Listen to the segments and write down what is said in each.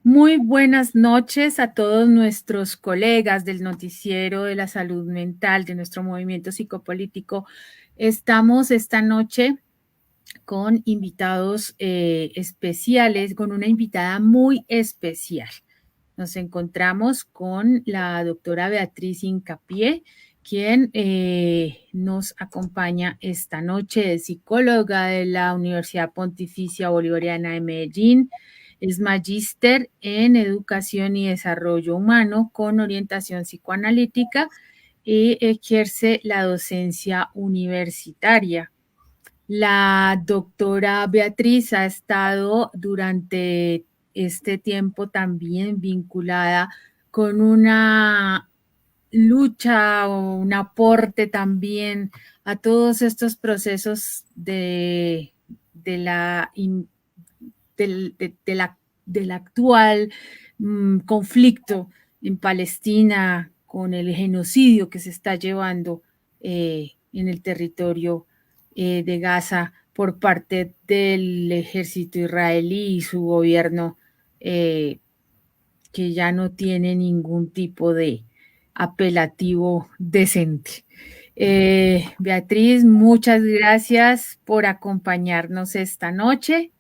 Muy buenas noches a todos nuestros colegas del Noticiero de la Salud Mental de nuestro movimiento psicopolítico. Estamos esta noche con invitados especiales, con una invitada muy especial. Nos encontramos con la doctora Beatriz Hincapié, quien nos acompaña esta noche, es psicóloga de la Universidad Pontificia Bolivariana de Medellín, es magíster en Educación y Desarrollo Humano con orientación psicoanalítica y ejerce la docencia universitaria. La doctora Beatriz ha estado durante este tiempo también vinculada con una lucha o un aporte también a todos estos procesos de la, del actual conflicto en Palestina con el genocidio que se está llevando en el territorio de Gaza por parte del ejército israelí y su gobierno que ya no tiene ningún tipo de apelativo decente. Beatriz, muchas gracias por acompañarnos esta noche.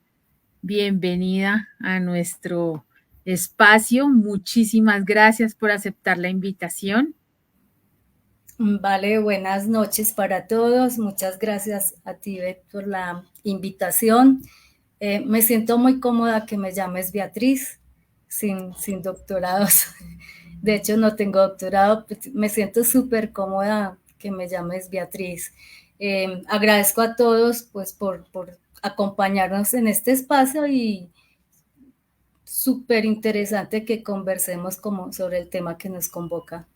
Bienvenida a nuestro espacio. Muchísimas gracias por aceptar la invitación. Vale, buenas noches para todos. Muchas gracias a ti, Beth, por la invitación. Me siento muy cómoda que me llames Beatriz, sin doctorados. De hecho, no tengo doctorado. Me siento súper cómoda que me llames Beatriz. Agradezco a todos pues, por acompañarnos en este espacio y súper interesante que conversemos como sobre el tema que nos convoca.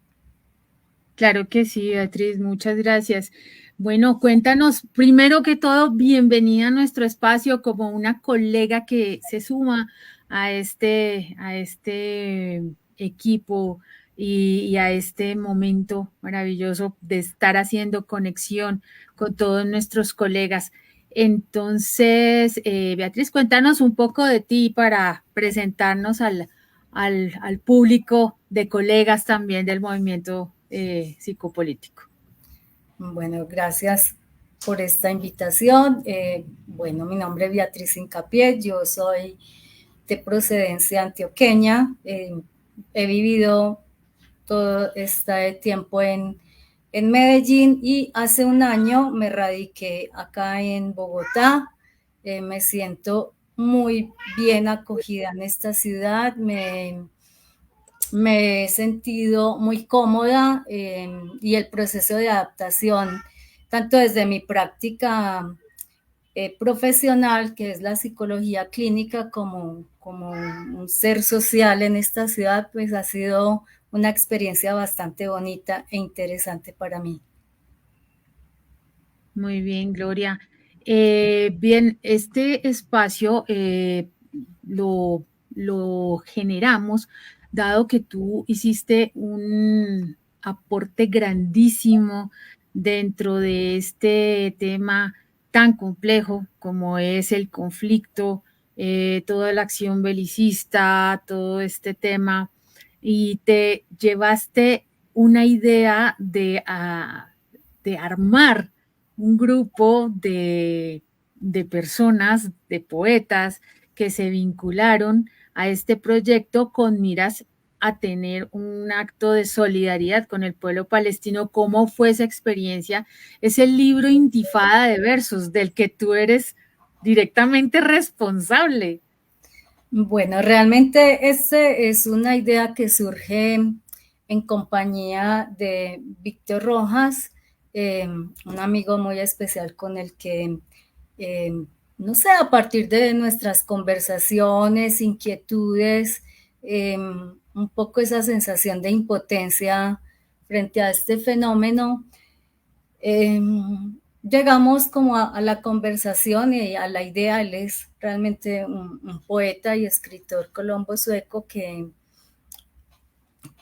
Claro que sí, Beatriz, muchas gracias. Bueno, cuéntanos, primero que todo, bienvenida a nuestro espacio como una colega que se suma a este equipo y a este momento maravilloso de estar haciendo conexión con todos nuestros colegas. Entonces, Beatriz, cuéntanos un poco de ti para presentarnos al público de colegas también del movimiento psicopolítico. Bueno, gracias por esta invitación. Bueno, mi nombre es Beatriz Hincapié, yo soy de procedencia antioqueña. He vivido todo este tiempo en Medellín y hace un año me radiqué acá en Bogotá. Me siento muy bien acogida en esta ciudad. Me he sentido muy cómoda y el proceso de adaptación, tanto desde mi práctica profesional, que es la psicología clínica, como un ser social en esta ciudad, pues ha sido una experiencia bastante bonita e interesante para mí. Muy bien, Gloria. Bien, este espacio lo generamos dado que tú hiciste un aporte grandísimo dentro de este tema tan complejo como es el conflicto, toda la acción belicista, todo este tema, y te llevaste una idea de armar un grupo de personas, de poetas que se vincularon a este proyecto con miras a tener un acto de solidaridad con el pueblo palestino. ¿Cómo fue esa experiencia? Es el libro Intifada de versos del que tú eres directamente responsable. Bueno, realmente este es una idea que surge en compañía de Víctor Rojas, un amigo muy especial con el que, eh, no sé, a partir de nuestras conversaciones, inquietudes, un poco esa sensación de impotencia frente a este fenómeno, eh, llegamos como a la conversación y a la idea. Él es realmente un poeta y escritor colombo-sueco que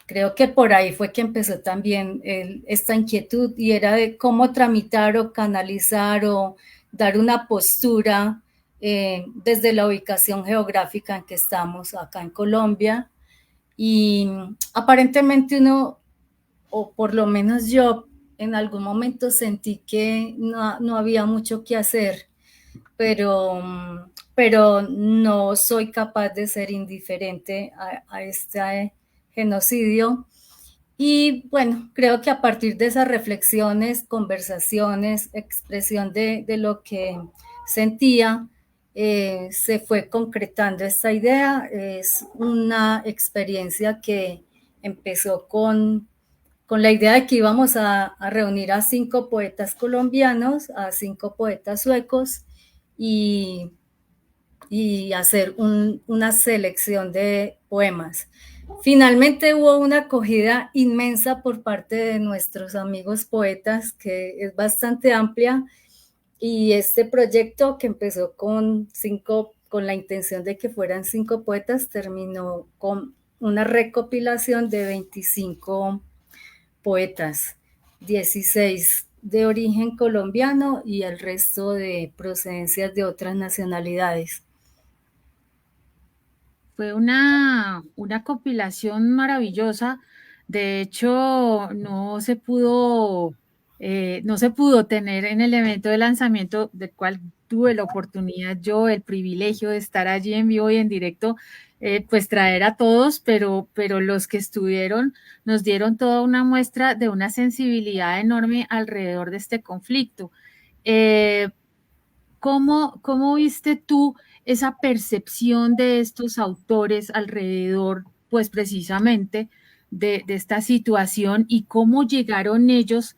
creo que por ahí fue que empezó también esta inquietud, y era de cómo tramitar o canalizar o dar una postura desde la ubicación geográfica en que estamos acá en Colombia. Y aparentemente uno, o por lo menos yo, en algún momento sentí que no había mucho que hacer, pero no soy capaz de ser indiferente a este genocidio. Y bueno, creo que a partir de esas reflexiones, conversaciones, expresión de lo que sentía, se fue concretando esta idea. Es una experiencia que empezó con la idea de que íbamos a reunir a 5 poetas colombianos, a 5 poetas suecos y, y hacer una selección de poemas. Finalmente hubo una acogida inmensa por parte de nuestros amigos poetas, que es bastante amplia, y este proyecto que empezó con la intención de que fueran 5 poetas, terminó con una recopilación de 25 poetas, 16 de origen colombiano y el resto de procedencias de otras nacionalidades. Fue una compilación maravillosa. De hecho, no se pudo tener en el evento de lanzamiento, del cual tuve la oportunidad yo, el privilegio de estar allí en vivo y en directo, pues traer a todos, pero los que estuvieron nos dieron toda una muestra de una sensibilidad enorme alrededor de este conflicto. Eh, ¿Cómo viste tú esa percepción de estos autores alrededor, pues precisamente, de esta situación y cómo llegaron ellos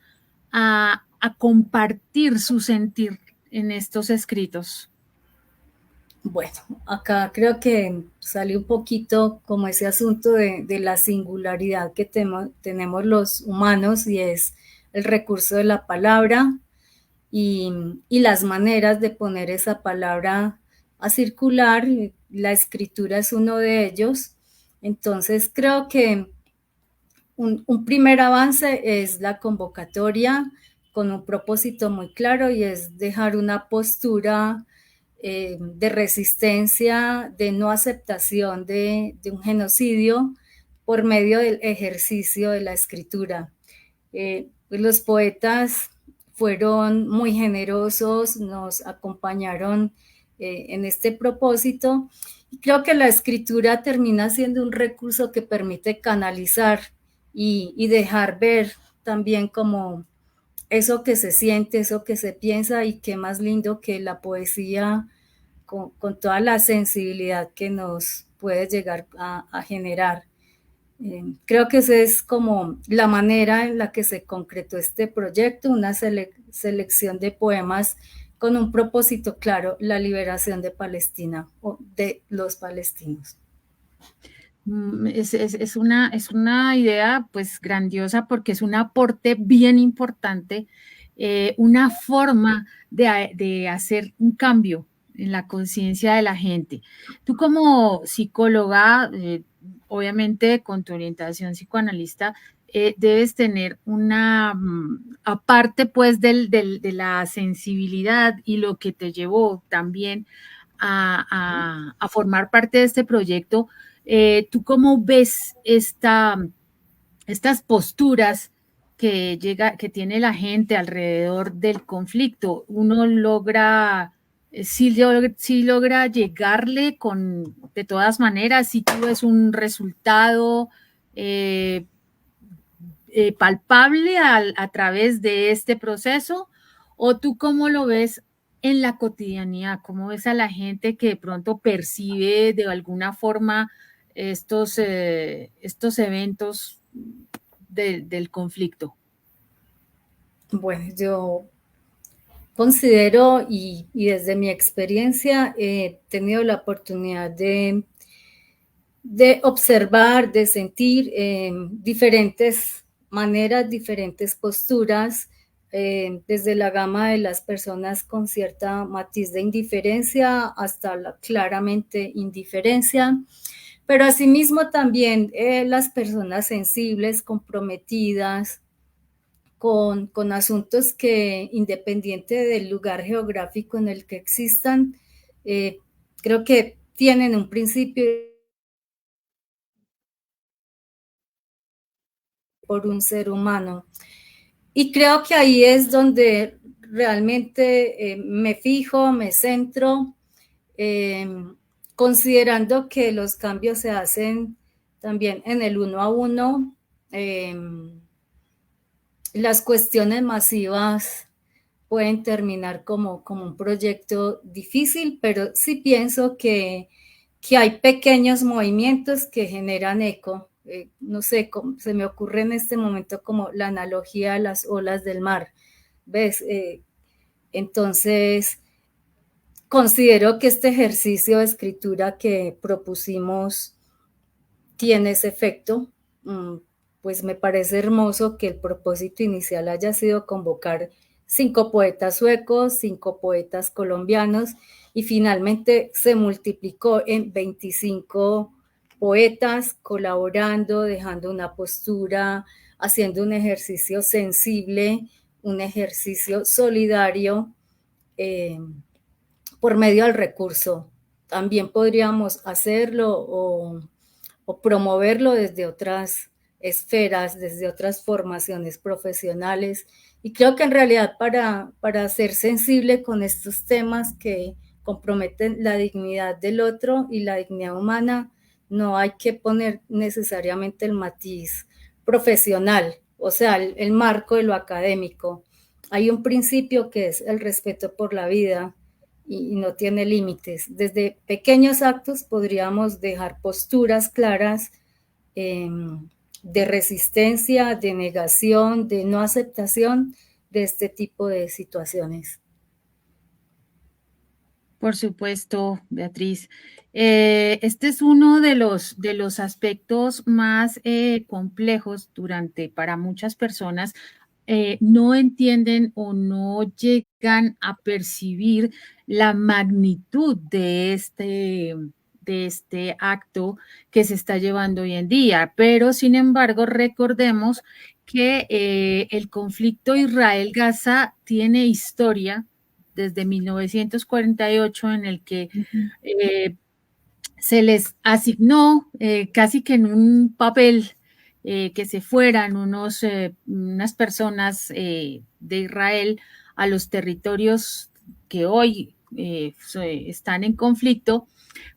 a compartir su sentir en estos escritos? Bueno, acá creo que salió un poquito como ese asunto de la singularidad que tenemos los humanos, y es el recurso de la palabra y, y las maneras de poner esa palabra a circular. La escritura es uno de ellos. Entonces creo que un primer avance es la convocatoria con un propósito muy claro, y es dejar una postura de resistencia, de no aceptación de un genocidio por medio del ejercicio de la escritura. Pues los poetas fueron muy generosos, nos acompañaron en este propósito, y creo que la escritura termina siendo un recurso que permite canalizar y dejar ver también como eso que se siente, eso que se piensa, y qué más lindo que la poesía con toda la sensibilidad que nos puede llegar a generar. Creo que esa es como la manera en la que se concretó este proyecto, una selección de poemas con un propósito claro: la liberación de Palestina o de los palestinos. Es una idea pues grandiosa porque es un aporte bien importante, una forma de hacer un cambio en la conciencia de la gente. Tú como psicóloga, obviamente con tu orientación psicoanalista, debes tener aparte pues de la sensibilidad y lo que te llevó también a formar parte de este proyecto. ¿Tú cómo ves estas posturas que tiene la gente alrededor del conflicto? ¿Uno logra, sí logra llegarle de todas maneras, si tú ves un resultado eh, palpable a través de este proceso? ¿O tú cómo lo ves en la cotidianidad? ¿Cómo ves a la gente que de pronto percibe de alguna forma estos eventos del conflicto? Bueno, yo considero, y desde mi experiencia he tenido la oportunidad de observar, de sentir diferentes maneras, diferentes posturas, desde la gama de las personas con cierta matiz de indiferencia hasta la claramente indiferencia, pero asimismo también las personas sensibles, comprometidas con asuntos que, independiente del lugar geográfico en el que existan, creo que tienen un principio por un ser humano. Y creo que ahí es donde realmente me fijo, me centro, eh, considerando que los cambios se hacen también en el uno a uno. Eh, las cuestiones masivas pueden terminar como un proyecto difícil, pero sí pienso que hay pequeños movimientos que generan eco. No sé, se me ocurre en este momento como la analogía a las olas del mar. ¿Ves? Entonces, considero que este ejercicio de escritura que propusimos tiene ese efecto. Pues me parece hermoso que el propósito inicial haya sido convocar 5 poetas suecos, 5 poetas colombianos, y finalmente se multiplicó en 25 poetas colaborando, dejando una postura, haciendo un ejercicio sensible, un ejercicio solidario, eh, por medio del recurso. También podríamos hacerlo o promoverlo desde otras esferas, desde otras formaciones profesionales. Y creo que en realidad para ser sensible con estos temas que comprometen la dignidad del otro y la dignidad humana, no hay que poner necesariamente el matiz profesional, o sea, el marco de lo académico. Hay un principio que es el respeto por la vida y no tiene límites. Desde pequeños actos podríamos dejar posturas claras eh, de resistencia, de negación, de no aceptación de este tipo de situaciones. Por supuesto, Beatriz. Este es uno de los aspectos más complejos para muchas personas. No entienden o no llegan a percibir la magnitud de este acto que se está llevando hoy en día. Pero, sin embargo, recordemos que el conflicto Israel-Gaza tiene historia desde 1948 en el que se les asignó casi que en un papel que se fueran unas personas de Israel a los territorios que hoy están en conflicto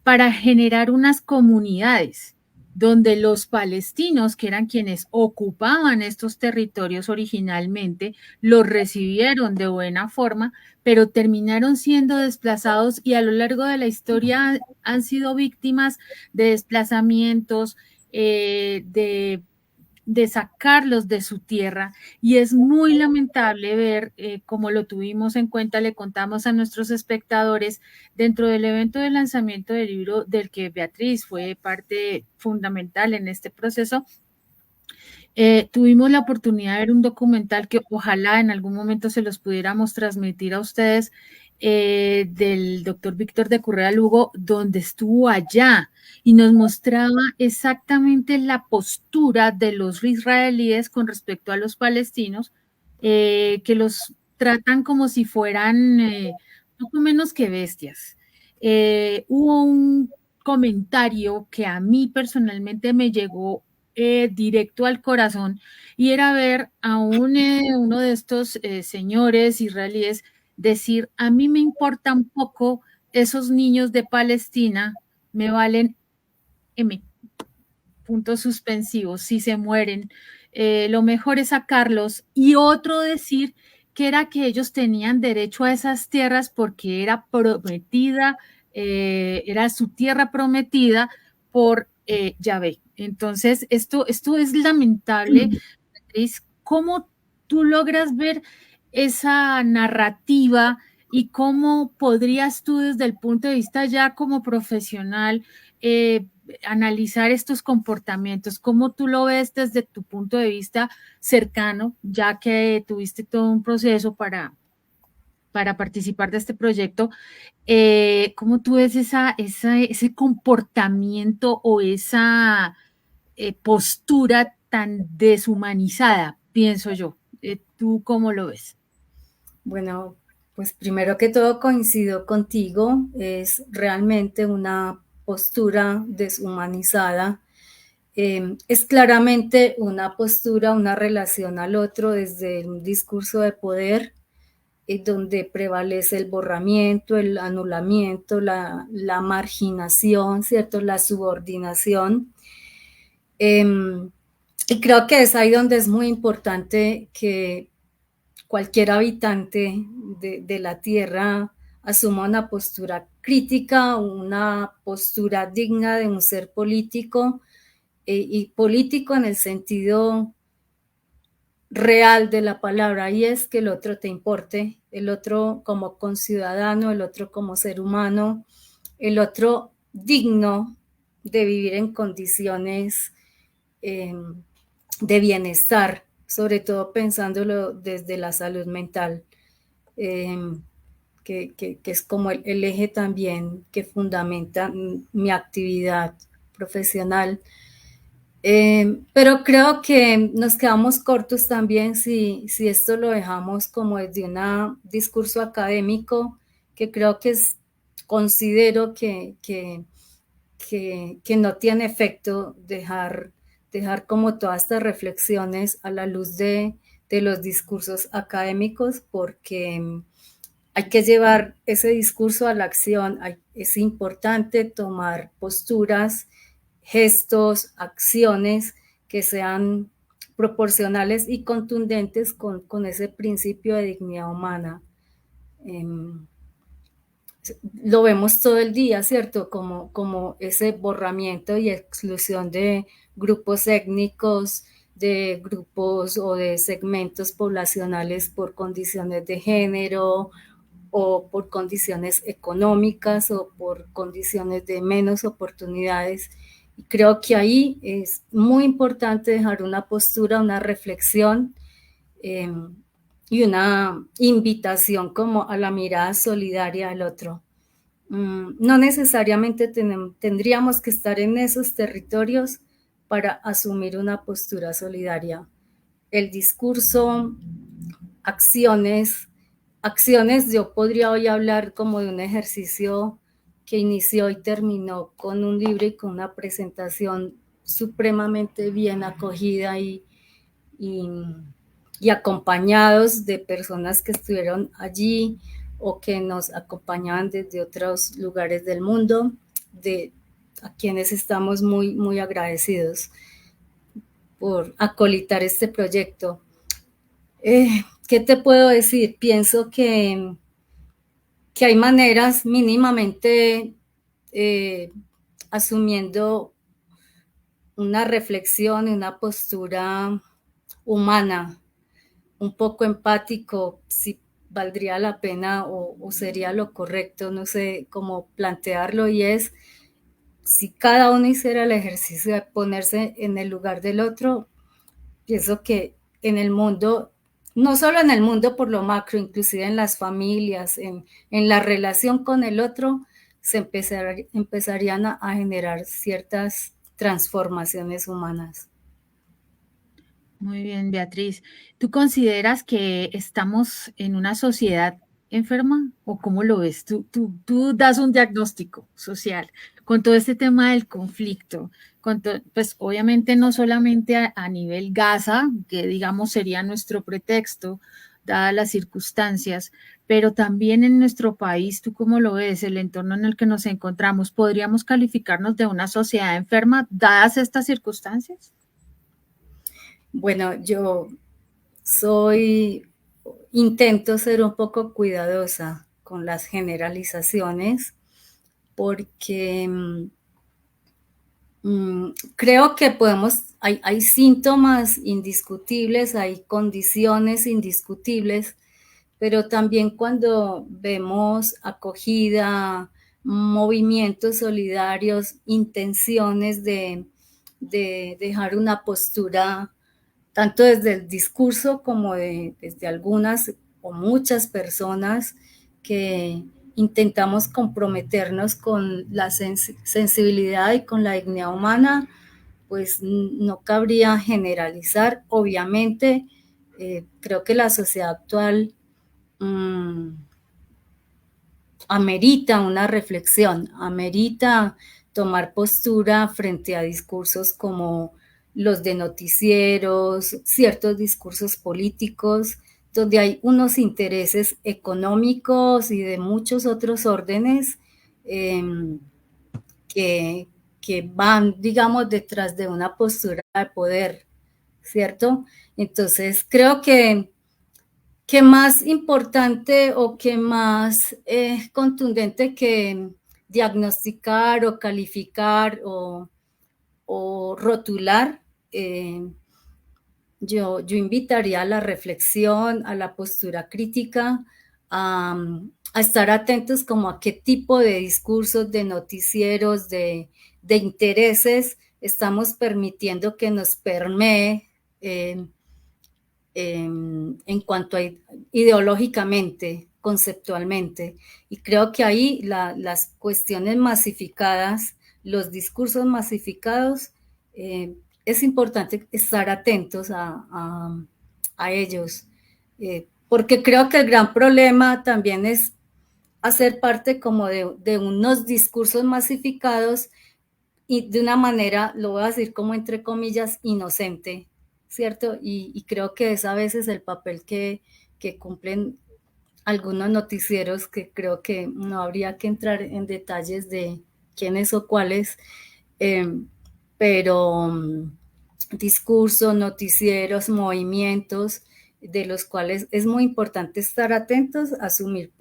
para generar unas comunidades donde los palestinos, que eran quienes ocupaban estos territorios originalmente, los recibieron de buena forma, pero terminaron siendo desplazados y a lo largo de la historia han sido víctimas de desplazamientos, de sacarlos de su tierra, y es muy lamentable ver como lo tuvimos en cuenta, le contamos a nuestros espectadores dentro del evento de lanzamiento del libro del que Beatriz fue parte fundamental en este proceso. Tuvimos la oportunidad de ver un documental que ojalá en algún momento se los pudiéramos transmitir a ustedes, del doctor Víctor de Correa Lugo, donde estuvo allá y nos mostraba exactamente la postura de los israelíes con respecto a los palestinos, que los tratan como si fueran poco menos que bestias. Hubo un comentario que a mí personalmente me llegó directo al corazón, y era ver a uno de estos señores israelíes decir: a mí me importa un poco esos niños de Palestina, me valen M, puntos suspensivos, si se mueren, lo mejor es sacarlos. Y otro decir que era que ellos tenían derecho a esas tierras porque era prometida, era su tierra prometida por Yahvé. Entonces, esto es lamentable, Beatriz. ¿Cómo tú logras ver esa narrativa y cómo podrías tú desde el punto de vista ya como profesional analizar estos comportamientos? ¿Cómo tú lo ves desde tu punto de vista cercano, ya que tuviste todo un proceso para participar de este proyecto? ¿Cómo tú ves ese comportamiento o esa postura tan deshumanizada, pienso yo? ¿Tú cómo lo ves? Bueno, Pues primero que todo coincido contigo, es realmente una postura deshumanizada. Es claramente una postura, una relación al otro desde un discurso de poder, donde prevalece el borramiento, el anulamiento, la marginación, ¿cierto? La subordinación. Y creo que es ahí donde es muy importante que cualquier habitante de la Tierra asuma una postura crítica, una postura digna de un ser político, y político en el sentido real de la palabra, y es que el otro te importe, el otro como conciudadano, el otro como ser humano, el otro digno de vivir en condiciones eh, de bienestar, sobre todo pensándolo desde la salud mental, eh, que es como el eje también que fundamenta mi actividad profesional. Pero creo que nos quedamos cortos también si esto lo dejamos como desde un discurso académico, que creo que considero que no tiene efecto dejar como todas estas reflexiones a la luz de los discursos académicos, porque hay que llevar ese discurso a la acción. Es importante tomar posturas, gestos, acciones que sean proporcionales y contundentes con ese principio de dignidad humana. Eh, lo vemos todo el día, ¿cierto? Como ese borramiento y exclusión de grupos étnicos, de grupos o de segmentos poblacionales por condiciones de género o por condiciones económicas o por condiciones de menos oportunidades. Y creo que ahí es muy importante dejar una postura, una reflexión, eh, y una invitación como a la mirada solidaria del otro. No necesariamente tendríamos que estar en esos territorios para asumir una postura solidaria. El discurso, acciones, yo podría hoy hablar como de un ejercicio que inició y terminó con un libro y con una presentación supremamente bien acogida y, y acompañados de personas que estuvieron allí o que nos acompañaban desde otros lugares del mundo, a quienes estamos muy, muy agradecidos por acolitar este proyecto. ¿Qué te puedo decir? Pienso que hay maneras mínimamente, asumiendo una reflexión y una postura humana, un poco empático, si valdría la pena o sería lo correcto, no sé cómo plantearlo, y es si cada uno hiciera el ejercicio de ponerse en el lugar del otro. Pienso que en el mundo, no solo en el mundo por lo macro, inclusive en las familias, en la relación con el otro, empezarían a generar ciertas transformaciones humanas. Muy bien, Beatriz. ¿Tú consideras que estamos en una sociedad enferma o cómo lo ves? Tú das un diagnóstico social con todo este tema del conflicto, pues obviamente no solamente a nivel Gaza, que digamos sería nuestro pretexto, dadas las circunstancias, pero también en nuestro país, ¿tú cómo lo ves? El entorno en el que nos encontramos, ¿podríamos calificarnos de una sociedad enferma dadas estas circunstancias? Bueno, yo intento ser un poco cuidadosa con las generalizaciones porque creo que hay síntomas indiscutibles, hay condiciones indiscutibles, pero también cuando vemos acogida, movimientos solidarios, intenciones de dejar una postura, tanto desde el discurso como desde algunas o muchas personas que intentamos comprometernos con la sensibilidad y con la dignidad humana, pues no cabría generalizar. Obviamente, creo que la sociedad actual amerita una reflexión, amerita tomar postura frente a discursos como los de noticieros, ciertos discursos políticos, donde hay unos intereses económicos y de muchos otros órdenes eh, que, que van, digamos, detrás de una postura de poder, ¿cierto? Entonces, creo que más importante o que más contundente que diagnosticar o calificar o rotular, yo invitaría a la reflexión, a la postura crítica, a estar atentos como a qué tipo de discursos, de noticieros, de intereses estamos permitiendo que nos permee en cuanto a ideológicamente, conceptualmente. Y creo que ahí las cuestiones masificadas, los discursos masificados, es importante estar atentos a ellos, porque creo que el gran problema también es hacer parte como de unos discursos masificados y de una manera, lo voy a decir como entre comillas, inocente, ¿cierto? Y creo que es a veces el papel que cumplen algunos noticieros, que creo que no habría que entrar en detalles de quiénes o cuáles, eh, pero discursos, noticieros, movimientos, de los cuales es muy importante estar atentos, asumir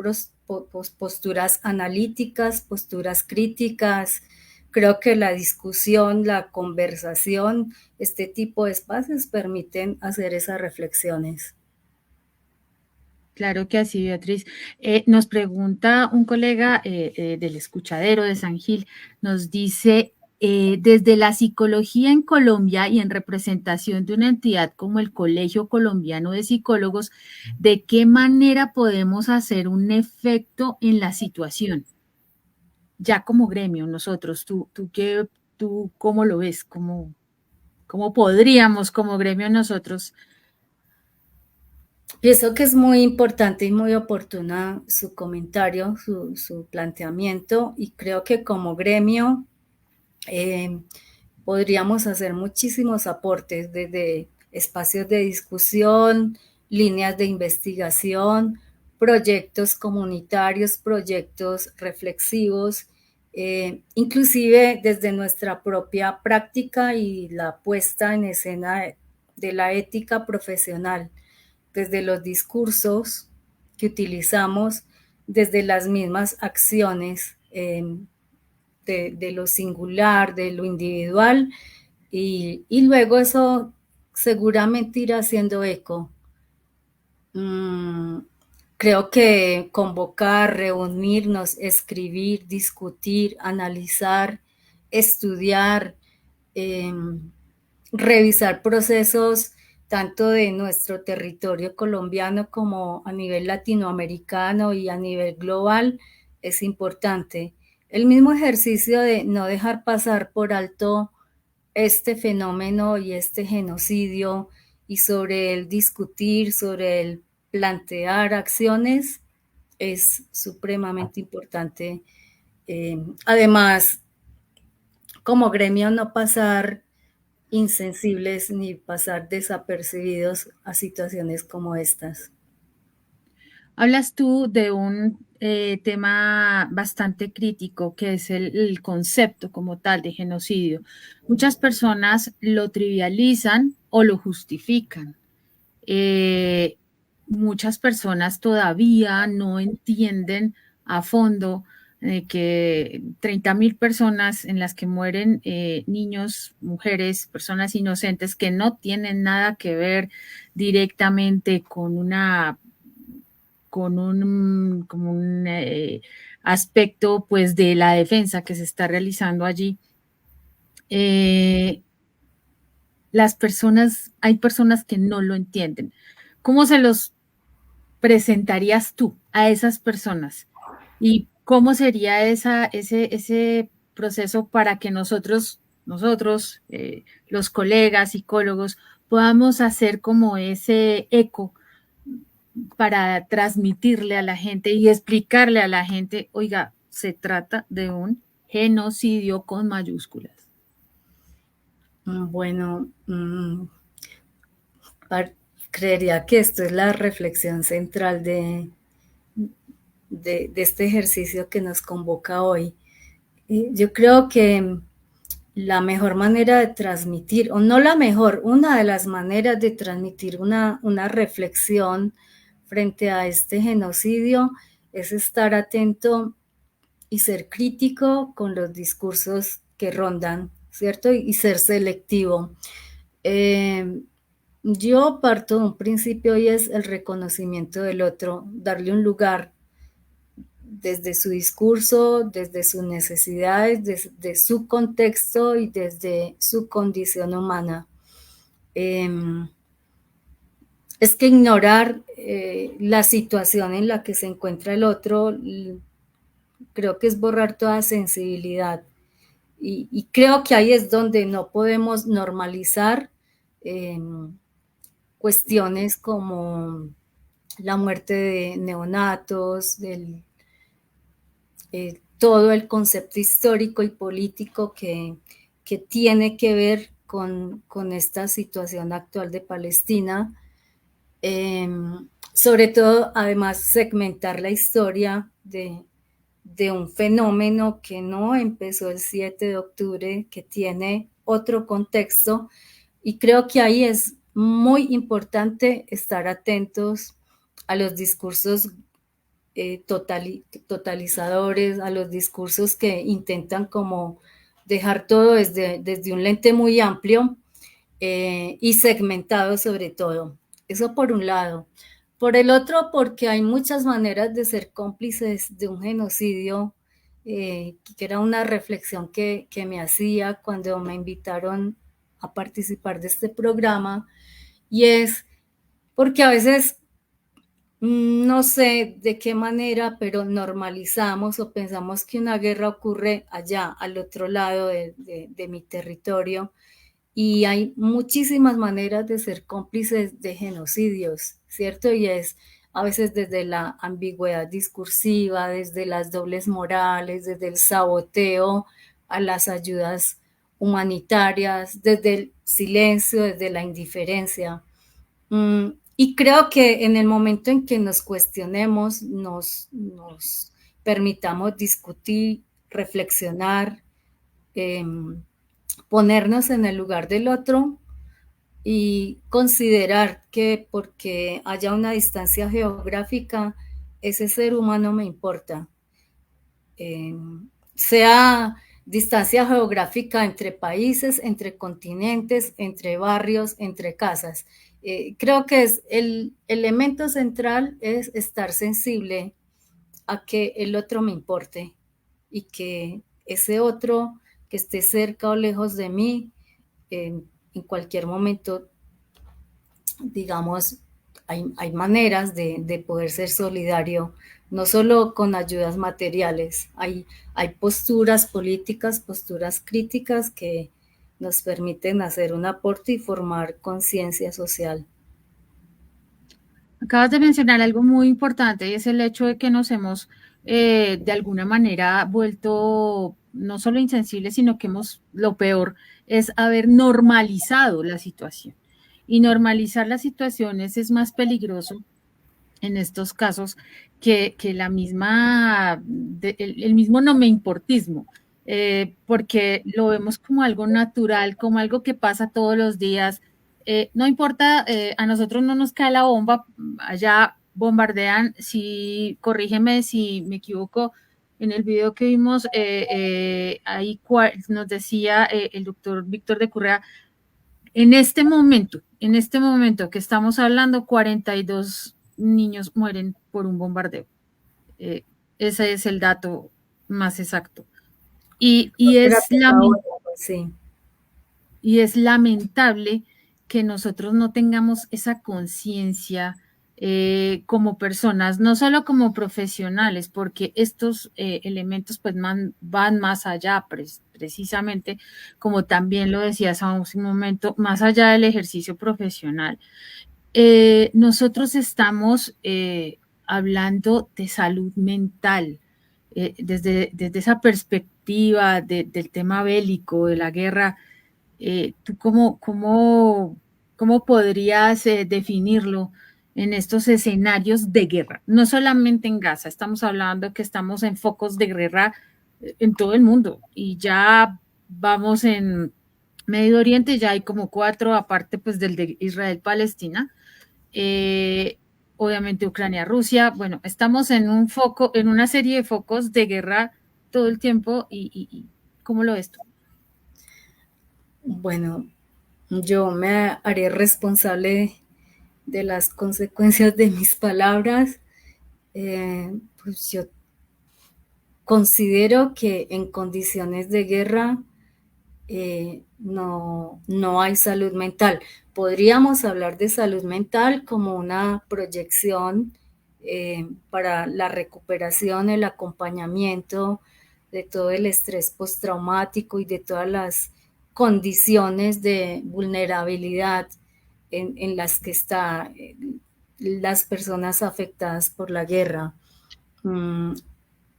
posturas analíticas, posturas críticas. Creo que la discusión, la conversación, este tipo de espacios permiten hacer esas reflexiones. Claro que así, Beatriz. Nos pregunta un colega del escuchadero de San Gil, nos dice, desde la psicología en Colombia y en representación de una entidad como el Colegio Colombiano de Psicólogos, ¿de qué manera podemos hacer un efecto en la situación? Ya como gremio, nosotros, tú cómo lo ves? ¿Cómo podríamos como gremio nosotros? Pienso que es muy importante y muy oportuna su comentario, su planteamiento, y creo que como gremio eh, podríamos hacer muchísimos aportes desde espacios de discusión, líneas de investigación, proyectos comunitarios, proyectos reflexivos, inclusive desde nuestra propia práctica y la puesta en escena de la ética profesional, desde los discursos que utilizamos, desde las mismas acciones de lo singular, de lo individual, y luego eso seguramente irá haciendo eco. Creo que convocar, reunirnos, escribir, discutir, analizar, estudiar, eh, revisar procesos tanto de nuestro territorio colombiano como a nivel latinoamericano y a nivel global es importante. El mismo ejercicio de no dejar pasar por alto este fenómeno y este genocidio, y sobre el discutir, sobre el plantear acciones, es supremamente importante. Además, como gremio, no pasar insensibles ni pasar desapercibidos a situaciones como estas. Hablas tú de un tema bastante crítico, que es el concepto como tal de genocidio. Muchas personas lo trivializan o lo justifican. Eh, Muchas personas todavía no entienden a fondo que 30.000 personas en las que mueren niños, mujeres, personas inocentes que no tienen nada que ver directamente con como un aspecto pues de la defensa que se está realizando allí. Eh, hay personas que no lo entienden. ¿Cómo se los presentarías tú a esas personas? ¿Y cómo sería ese proceso para que nosotros, los colegas psicólogos, podamos hacer como ese eco para transmitirle a la gente y explicarle a la gente, oiga, se trata de un genocidio con mayúsculas? Bueno, creería que esto es la reflexión central de este ejercicio que nos convoca hoy. Yo creo que la mejor manera de transmitir, o no la mejor, una de las maneras de transmitir una reflexión frente a este genocidio es estar atento y ser crítico con los discursos que rondan, ¿cierto? Y ser selectivo. Yo parto de un principio y es el reconocimiento del otro, darle un lugar desde su discurso, desde sus necesidades, desde su contexto y desde su condición humana. Es que ignorar la situación en la que se encuentra el otro, creo que es borrar toda sensibilidad. Y creo que ahí es donde no podemos normalizar cuestiones como la muerte de neonatos, todo el concepto histórico y político que tiene que ver con esta situación actual de Palestina. Sobre todo, además, segmentar la historia de un fenómeno que no empezó el 7 de octubre, que tiene otro contexto, y creo que ahí es muy importante estar atentos a los discursos totalizadores, a los discursos que intentan como dejar todo desde un lente muy amplio y segmentado sobre todo. Eso por un lado. Por el otro, porque hay muchas maneras de ser cómplices de un genocidio, que era una reflexión que me hacía cuando me invitaron a participar de este programa, y es porque a veces no sé de qué manera, pero normalizamos o pensamos que una guerra ocurre allá, al otro lado de mi territorio, y hay muchísimas maneras de ser cómplices de genocidios, ¿cierto? Y es a veces desde la ambigüedad discursiva, desde las dobles morales, desde el saboteo a las ayudas humanitarias, desde el silencio, desde la indiferencia. Y creo que en el momento en que nos cuestionemos, nos permitamos discutir, reflexionar, eh, ponernos en el lugar del otro y considerar que porque haya una distancia geográfica, ese ser humano me importa. Sea distancia geográfica entre países, entre continentes, entre barrios, entre casas. Creo que es el elemento central es estar sensible a que el otro me importe y que ese otro que esté cerca o lejos de mí, en cualquier momento, digamos, hay maneras de poder ser solidario, no solo con ayudas materiales, hay posturas políticas, posturas críticas que nos permiten hacer un aporte y formar conciencia social. Acabas de mencionar algo muy importante y es el hecho de que nos hemos de alguna manera vuelto no solo insensibles, sino que lo peor es haber normalizado la situación. Y normalizar las situaciones es más peligroso en estos casos que la misma, el mismo no me importismo, porque lo vemos como algo natural, como algo que pasa todos los días. No importa, a nosotros no nos cae la bomba, allá bombardean, si, corrígeme si me equivoco, en el video que vimos, ahí nos decía el doctor Víctor de Correa, en este momento que estamos hablando, 42 niños mueren por un bombardeo. Eh, ese es el dato más exacto. Y Sí. y es lamentable que nosotros no tengamos esa conciencia como personas, no solo como profesionales, porque estos elementos pues van más allá, precisamente, como también lo decías hace un momento, más allá del ejercicio profesional. Nosotros estamos hablando de salud mental, desde esa perspectiva del tema bélico, de la guerra. ¿Tú cómo podrías definirlo en estos escenarios de guerra? No solamente en Gaza, estamos hablando que estamos en focos de guerra en todo el mundo y ya vamos en Medio Oriente, ya hay como cuatro, aparte pues del de Israel-Palestina, eh, obviamente Ucrania, Rusia. Bueno, estamos en un foco, en una serie de focos de guerra todo el tiempo y ¿cómo lo ves tú? Bueno, yo me haré responsable de las consecuencias de mis palabras. Pues yo considero que en condiciones de guerra no hay salud mental. Podríamos hablar de salud mental como una proyección para la recuperación, el acompañamiento de todo el estrés postraumático y de todas las condiciones de vulnerabilidad en las que están las personas afectadas por la guerra.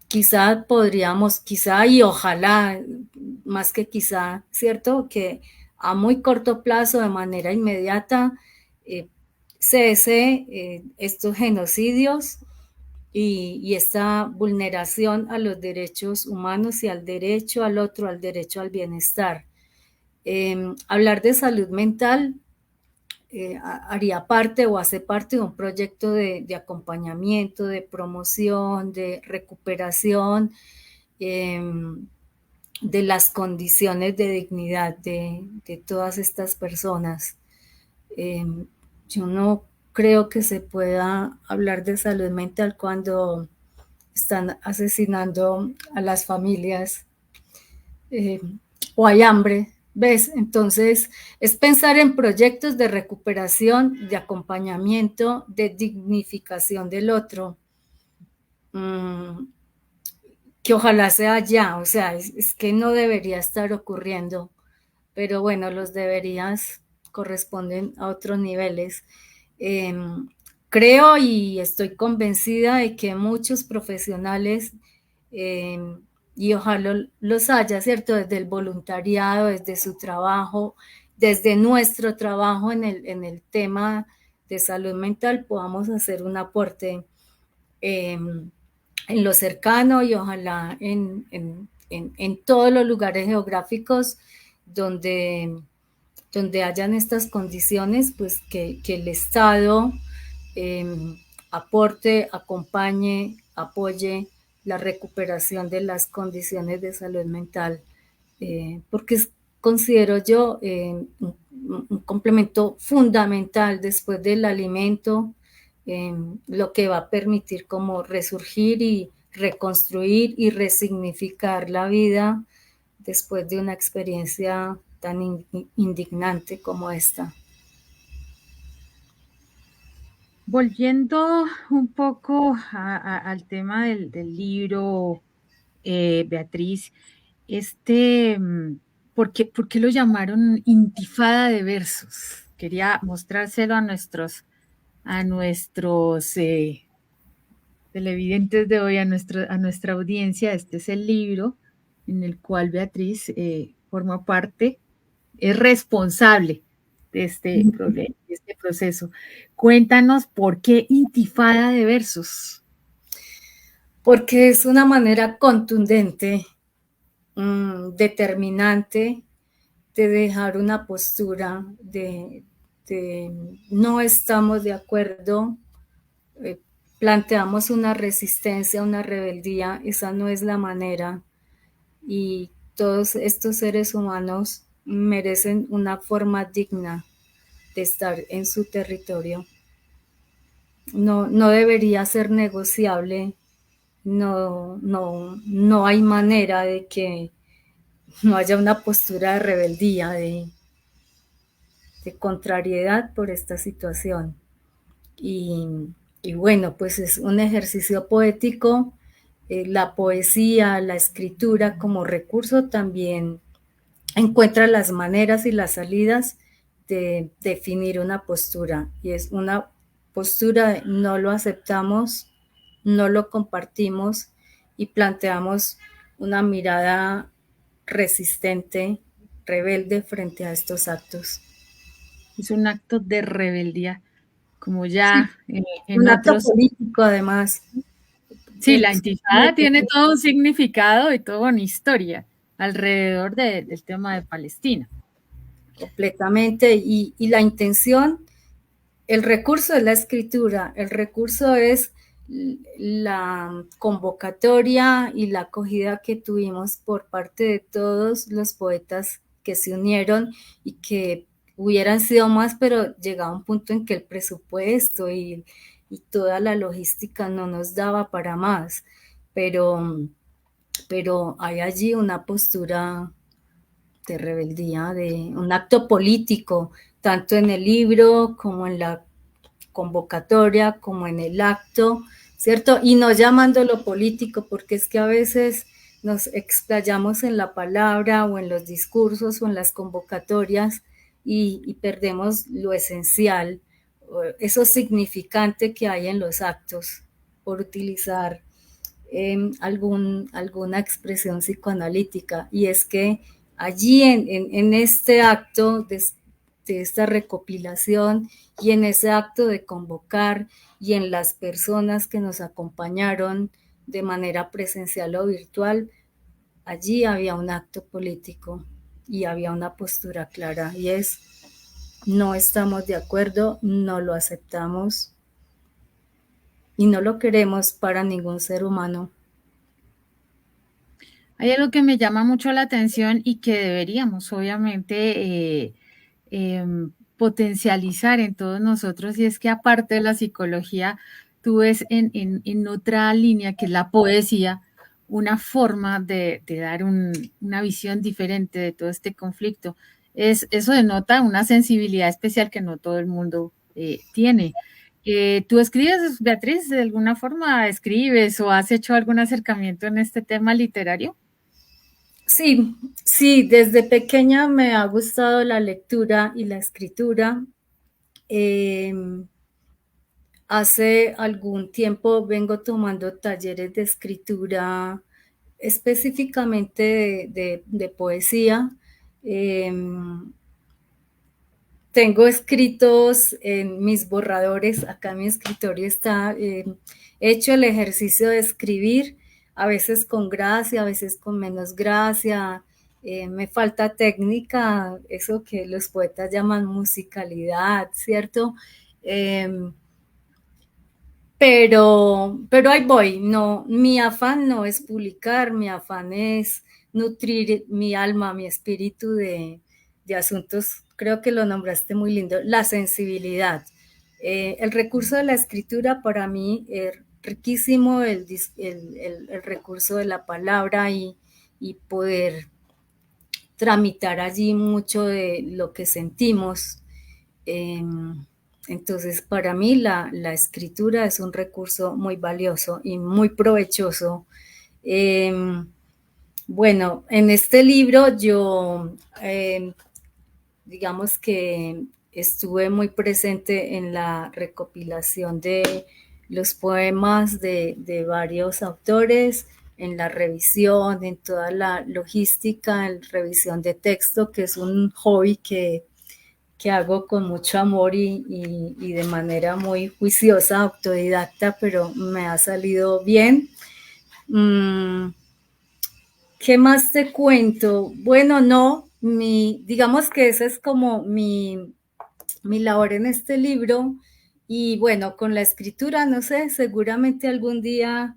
Quizá podríamos, quizá y ojalá, más que quizá, ¿cierto? Que a muy corto plazo, de manera inmediata, cese estos genocidios y esta vulneración a los derechos humanos y al derecho al otro, al derecho al bienestar. Hablar de salud mental haría parte o hace parte de un proyecto de acompañamiento, de promoción, de recuperación de las condiciones de dignidad de todas estas personas. Yo no creo que se pueda hablar de salud mental cuando están asesinando a las familias o hay hambre, ¿ves? Entonces, es pensar en proyectos de recuperación, de acompañamiento, de dignificación del otro, que ojalá sea ya, o sea, es que no debería estar ocurriendo, pero bueno, los deberías corresponden a otros niveles. Eh, Creo y estoy convencida de que muchos profesionales, eh, y ojalá los haya, ¿cierto? Desde el voluntariado, desde su trabajo, desde nuestro trabajo en el tema de salud mental, podamos hacer un aporte en lo cercano y ojalá en todos los lugares geográficos donde hayan estas condiciones, pues que el Estado aporte, acompañe, apoye la recuperación de las condiciones de salud mental, porque considero yo un complemento fundamental después del alimento, lo que va a permitir como resurgir y reconstruir y resignificar la vida después de una experiencia tan indignante como esta. Volviendo un poco al tema del libro, Beatriz, este, por qué lo llamaron Intifada de Versos? Quería mostrárselo a nuestros televidentes de hoy, a nuestra audiencia. Este es el libro en el cual Beatriz forma parte, es responsable de este problema, de este proceso. Cuéntanos por qué Intifada de Versos. Porque es una manera contundente, determinante de dejar una postura de no estamos de acuerdo, planteamos una resistencia, una rebeldía, esa no es la manera y todos estos seres humanos merecen una forma digna de estar en su territorio. No debería ser negociable, no hay manera de que no haya una postura de rebeldía, de contrariedad por esta situación. Y, y bueno, pues es un ejercicio poético, la poesía, la escritura como recurso también encuentra las maneras y las salidas de definir una postura, y es una postura de no lo aceptamos, no lo compartimos y planteamos una mirada resistente, rebelde frente a estos actos. Es un acto de rebeldía, como Sí, ya en un acto otros. político además. Sí, la intifada tiene todo un significado y toda una historia alrededor del tema de Palestina. Completamente, y la intención, el recurso es la escritura, el recurso es la convocatoria y la acogida que tuvimos por parte de todos los poetas que se unieron y que hubieran sido más, pero llegaba un punto en que el presupuesto y toda la logística no nos daba para más, pero hay allí una postura de rebeldía, de un acto político, tanto en el libro como en la convocatoria, como en el acto, ¿cierto? Y no llamándolo político, porque es que a veces nos explayamos en la palabra o en los discursos o en las convocatorias y perdemos lo esencial, eso significante que hay en los actos, por utilizar alguna expresión psicoanalítica, y es que allí en este acto de esta recopilación y en ese acto de convocar y en las personas que nos acompañaron de manera presencial o virtual, allí había un acto político y había una postura clara, y es: no estamos de acuerdo, no lo aceptamos y no lo queremos para ningún ser humano. Hay algo que me llama mucho la atención y que deberíamos, obviamente, potencializar en todos nosotros, y es que aparte de la psicología, tú ves en otra línea, que es la poesía, una forma de dar una visión diferente de todo este conflicto. Eso denota una sensibilidad especial que no todo el mundo tiene. ¿Tú escribes, Beatriz, de alguna forma escribes o has hecho algún acercamiento en este tema literario? Sí, sí, desde pequeña me ha gustado la lectura y la escritura. Eh, Hace algún tiempo vengo tomando talleres de escritura específicamente de poesía. Eh, Tengo escritos en mis borradores, acá en mi escritorio está, he hecho el ejercicio de escribir, a veces con gracia, a veces con menos gracia, me falta técnica, eso que los poetas llaman musicalidad, ¿cierto? Pero ahí voy, no, mi afán no es publicar, mi afán es nutrir mi alma, mi espíritu de asuntos, creo que lo nombraste muy lindo, la sensibilidad. El recurso de la escritura para mí es riquísimo, el recurso de la palabra y poder tramitar allí mucho de lo que sentimos. Eh, entonces, para mí la escritura es un recurso muy valioso y muy provechoso. Eh, bueno, en este libro yo, digamos que estuve muy presente en la recopilación de los poemas de varios autores, en la revisión, en toda la logística, en revisión de texto, que es un hobby que hago con mucho amor y de manera muy juiciosa, autodidacta, pero me ha salido bien. ¿Qué más te cuento? Bueno, no, digamos que esa es como mi labor en este libro, y bueno, con la escritura, no sé, seguramente algún día,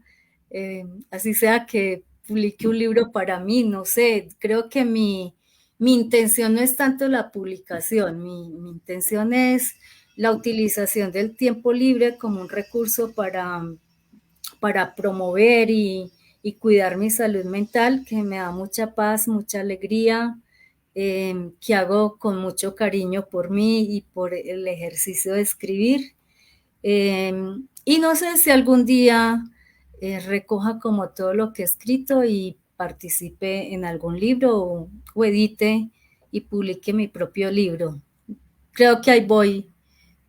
así sea que publique un libro para mí, no sé, creo que mi intención no es tanto la publicación, mi intención es la utilización del tiempo libre como un recurso para promover y cuidar mi salud mental, que me da mucha paz, mucha alegría, que hago con mucho cariño por mí y por el ejercicio de escribir. Y no sé si algún día recoja como todo lo que he escrito y participe en algún libro o edite y publique mi propio libro. creo que ahí voy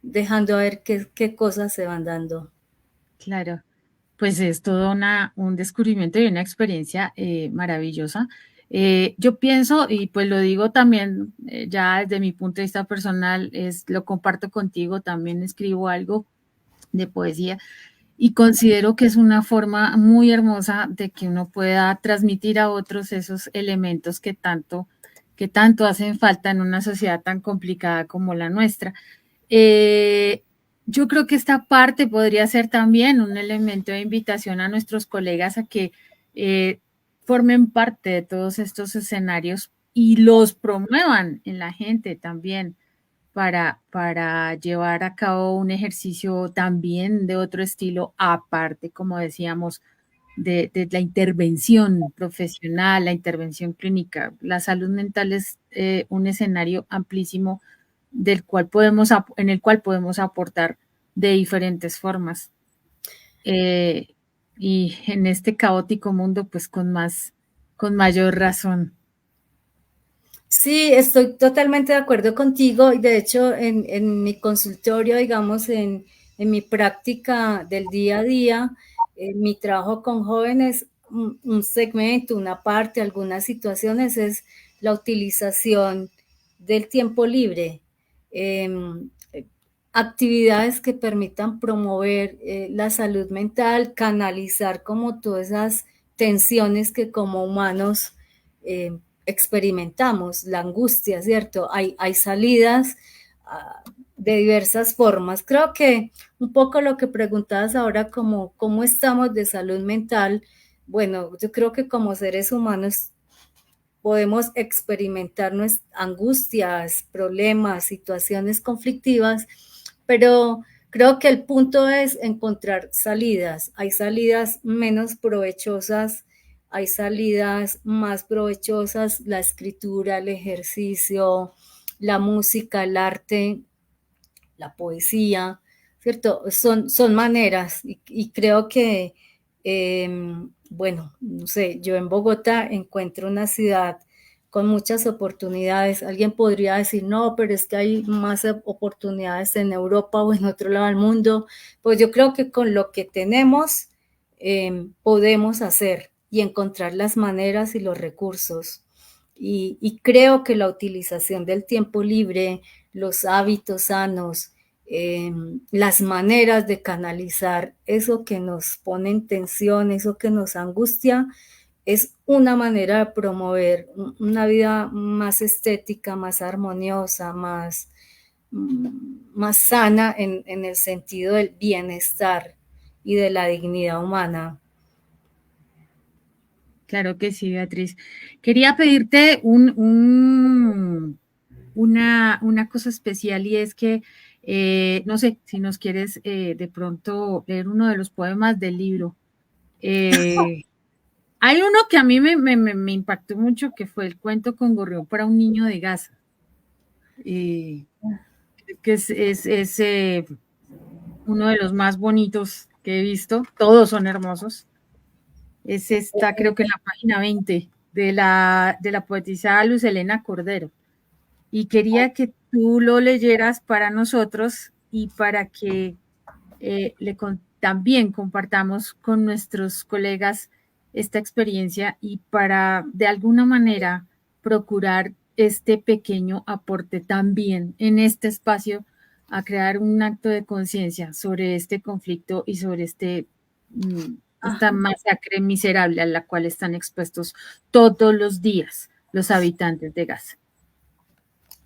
dejando a ver qué cosas se van dando. Claro, pues es todo un descubrimiento y una experiencia maravillosa. Yo pienso, y pues lo digo también ya desde mi punto de vista personal, lo comparto contigo, también escribo algo de poesía y considero que es una forma muy hermosa de que uno pueda transmitir a otros esos elementos que tanto hacen falta en una sociedad tan complicada como la nuestra. Eh, yo creo que esta parte podría ser también un elemento de invitación a nuestros colegas a que eh, formen parte de todos estos escenarios y los promuevan en la gente también para llevar a cabo un ejercicio también de otro estilo, aparte, como decíamos, de la intervención profesional, la intervención clínica. La salud mental es un escenario amplísimo en el cual podemos aportar de diferentes formas. Eh, y en este caótico mundo, pues con mayor razón. Sí, estoy totalmente de acuerdo contigo. Y de hecho, en mi consultorio, digamos, en mi práctica del día a día, en mi trabajo con jóvenes, un segmento, una parte, algunas situaciones es la utilización del tiempo libre. em, Actividades que permitan promover la salud mental, canalizar como todas esas tensiones que como humanos experimentamos, la angustia, ¿cierto? Hay salidas de diversas formas. Creo que un poco lo que preguntabas ahora, como cómo estamos de salud mental, bueno, yo creo que como seres humanos podemos experimentar nuestras angustias, problemas, situaciones conflictivas, pero creo que el punto es encontrar salidas. Hay salidas menos provechosas, hay salidas más provechosas, la escritura, el ejercicio, la música, el arte, la poesía, ¿cierto? Son maneras y creo que, bueno, no sé, yo en Bogotá encuentro una ciudad con muchas oportunidades. Alguien podría decir, no, pero es que hay más oportunidades en Europa o en otro lado del mundo. Pues yo creo que con lo que tenemos podemos hacer y encontrar las maneras y los recursos. Y creo que la utilización del tiempo libre, los hábitos sanos, las maneras de canalizar eso que nos pone en tensión, eso que nos angustia, es una manera de promover una vida más estética, más armoniosa, más sana en el sentido del bienestar y de la dignidad humana. Claro que sí, Beatriz. Quería pedirte una cosa especial y es que, no sé, si nos quieres de pronto leer uno de los poemas del libro. Eh, Hay uno que a mí me impactó mucho, que fue el cuento con Gorrión para un niño de Gaza. Eh, que es uno de los más bonitos que he visto. Todos son hermosos. Creo que en la página 20 de la poetisa Luz Helena Cordero. Y quería que tú lo leyeras para nosotros y para que también compartamos con nuestros colegas esta experiencia y para de alguna manera procurar este pequeño aporte también en este espacio a crear un acto de conciencia sobre este conflicto y sobre esta masacre miserable a la cual están expuestos todos los días los habitantes de Gaza.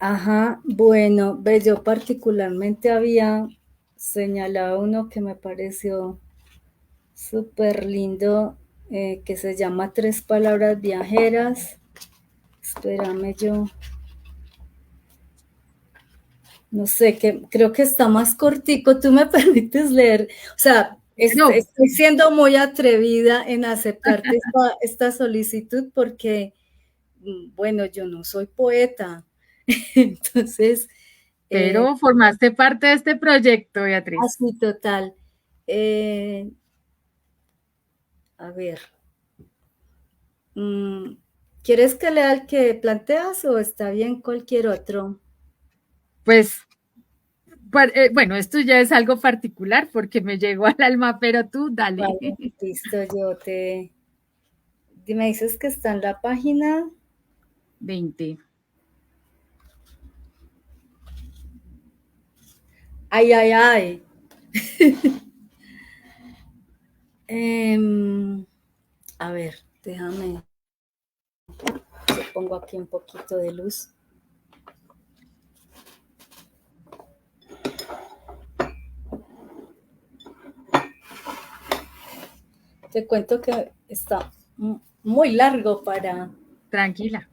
Ajá, bueno, ve, yo particularmente había señalado uno que me pareció súper lindo, que se llama Tres Palabras Viajeras. Espérame, yo no sé, que creo que está más cortico. ¿Tú me permites leer? O sea, No, estoy siendo muy atrevida en aceptarte esta solicitud porque, bueno, yo no soy poeta. Entonces, pero formaste parte de este proyecto, Beatriz. así total. Eh, a ver, ¿quieres que lea el que planteas o está bien cualquier otro? Pues Bueno, esto ya es algo particular porque me llegó al alma, pero tú dale. Vale, listo, me dices que está en la página 20. Ay, ay, ay. A ver, déjame, yo pongo aquí un poquito de luz. Te cuento que está muy largo para... Tranquila.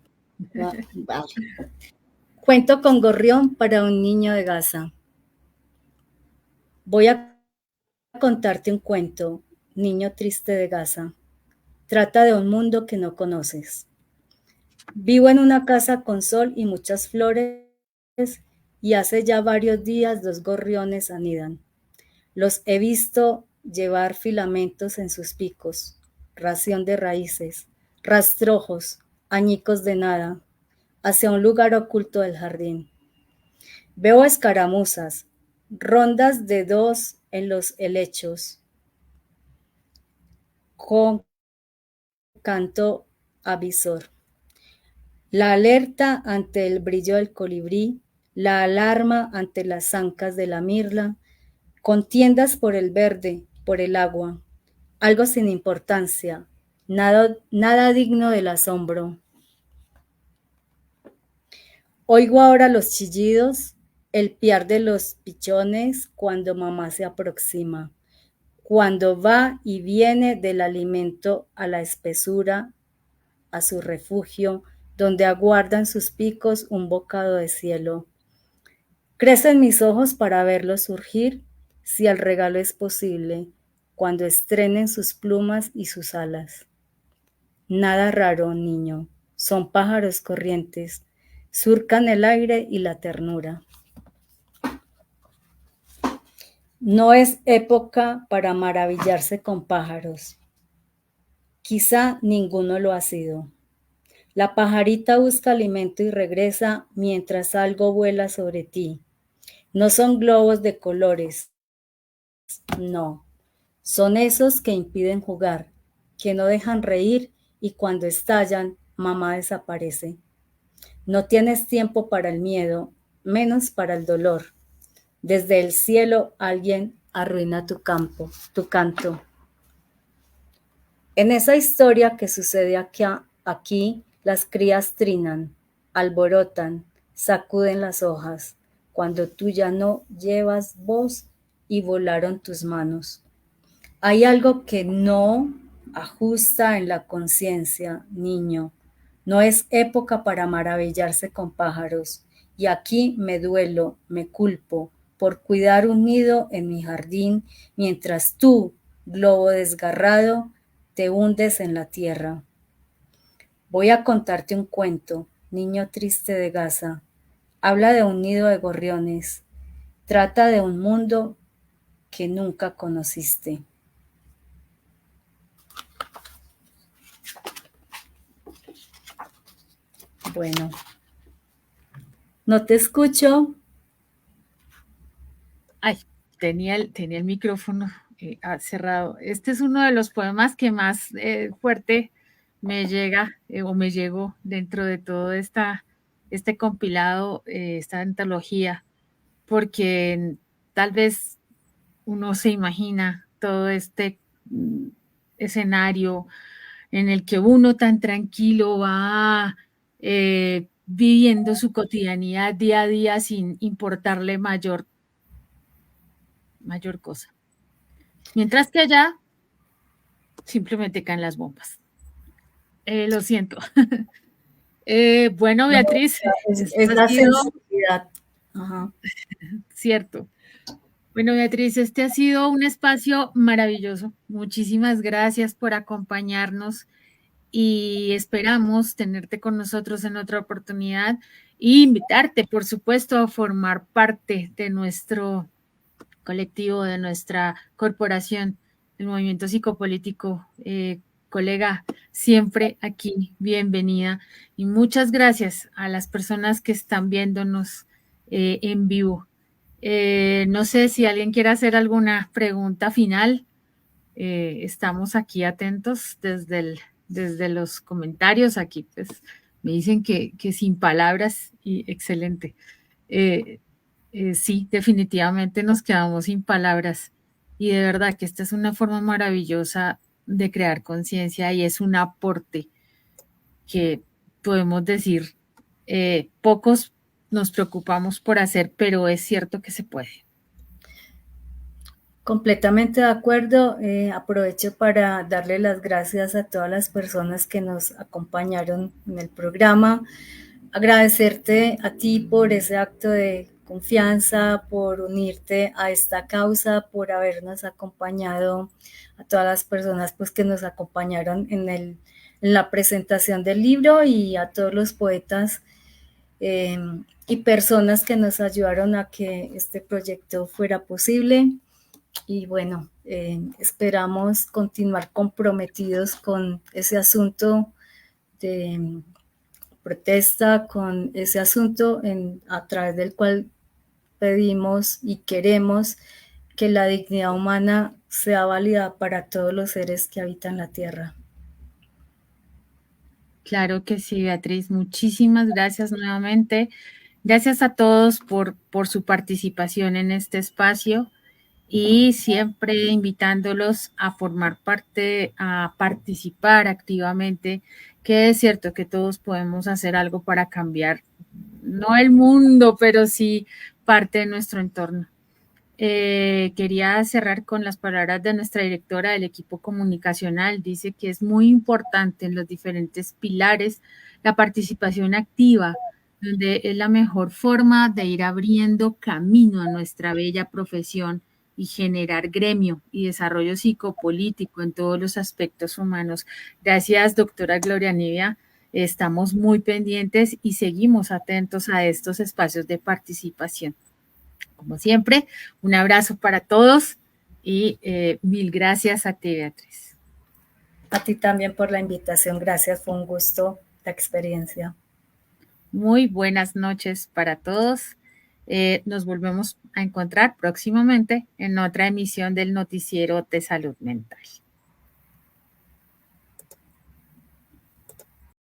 Vale. Cuento con Gorrión para un niño de Gaza. Voy a contarte un cuento, niño triste de Gaza. Trata de un mundo que no conoces. Vivo en una casa con sol y muchas flores y hace ya varios días 2 gorriones anidan. Los he visto llevar filamentos en sus picos, ración de raíces, rastrojos, añicos de nada, hacia un lugar oculto del jardín. Veo escaramuzas, rondas de 2 en los helechos, con canto avisor. La alerta ante el brillo del colibrí, la alarma ante las ancas de la mirla, contiendas por el verde, por el agua, algo sin importancia, nada digno del asombro. Oigo ahora los chillidos, el piar de los pichones cuando mamá se aproxima, cuando va y viene del alimento a la espesura, a su refugio, donde aguardan sus picos un bocado de cielo. Crecen mis ojos para verlos surgir, si el regalo es posible, cuando estrenen sus plumas y sus alas. Nada raro, niño, son pájaros corrientes, surcan el aire y la ternura. No es época para maravillarse con pájaros. Quizá ninguno lo ha sido. La pajarita busca alimento y regresa mientras algo vuela sobre ti. No son globos de colores, no. Son esos que impiden jugar, que no dejan reír y cuando estallan, mamá desaparece. No tienes tiempo para el miedo, menos para el dolor. Desde el cielo alguien arruina tu campo, tu canto. En esa historia que sucede aquí, las crías trinan, alborotan, sacuden las hojas, cuando tú ya no llevas voz y volaron tus manos. Hay algo que no ajusta en la conciencia, niño. No es época para maravillarse con pájaros. Y aquí me duelo, me culpo por cuidar un nido en mi jardín, mientras tú, globo desgarrado, te hundes en la tierra. Voy a contarte un cuento, niño triste de Gaza. Habla de un nido de gorriones. Trata de un mundo que nunca conociste. Bueno, no te escucho. Ay, tenía el micrófono cerrado. Este es uno de los poemas que más fuerte me llega o me llegó dentro de todo este compilado, esta antología, porque tal vez uno se imagina todo este escenario en el que uno tan tranquilo va viviendo su cotidianidad día a día sin importarle mayor cosa. Mientras que allá simplemente caen las bombas. Lo siento. Bueno, No, Beatriz, esto es ha la sido sensibilidad. Ajá. cierto. Bueno, Beatriz, este ha sido un espacio maravilloso. Muchísimas gracias por acompañarnos y esperamos tenerte con nosotros en otra oportunidad e invitarte, por supuesto, a formar parte de nuestro colectivo, de nuestra corporación, el movimiento psicopolítico. Colega, siempre aquí, bienvenida. Y muchas gracias a las personas que están viéndonos en vivo. No sé si alguien quiere hacer alguna pregunta final. Estamos aquí atentos desde los comentarios. Aquí pues me dicen que sin palabras y excelente. Eh, sí, definitivamente nos quedamos sin palabras y de verdad que esta es una forma maravillosa de crear conciencia y es un aporte que podemos decir, pocos nos preocupamos por hacer, pero es cierto que se puede. Completamente de acuerdo. Aprovecho para darle las gracias a todas las personas que nos acompañaron en el programa. Agradecerte a ti por ese acto de confianza, por unirte a esta causa, por habernos acompañado, a todas las personas pues, que nos acompañaron en la presentación del libro y a todos los poetas y personas que nos ayudaron a que este proyecto fuera posible. Y bueno, esperamos continuar comprometidos con ese asunto de protesta, con ese asunto a través del cual pedimos y queremos que la dignidad humana sea válida para todos los seres que habitan la Tierra. Claro que sí, Beatriz. Muchísimas gracias nuevamente. Gracias a todos por su participación en este espacio y siempre invitándolos a formar parte, a participar activamente, que es cierto que todos podemos hacer algo para cambiar, no el mundo, pero sí parte de nuestro entorno. Quería cerrar con las palabras de nuestra directora del equipo comunicacional. Dice que es muy importante en los diferentes pilares la participación activa, donde es la mejor forma de ir abriendo camino a nuestra bella profesión y generar gremio y desarrollo psicopolítico en todos los aspectos humanos. Gracias, doctora Gloria Nivia. Estamos muy pendientes y seguimos atentos a estos espacios de participación. Como siempre, un abrazo para todos y mil gracias a ti, Beatriz. A ti también por la invitación. Gracias, fue un gusto la experiencia. Muy buenas noches para todos. Nos volvemos a encontrar próximamente en otra emisión del Noticiero de Salud Mental.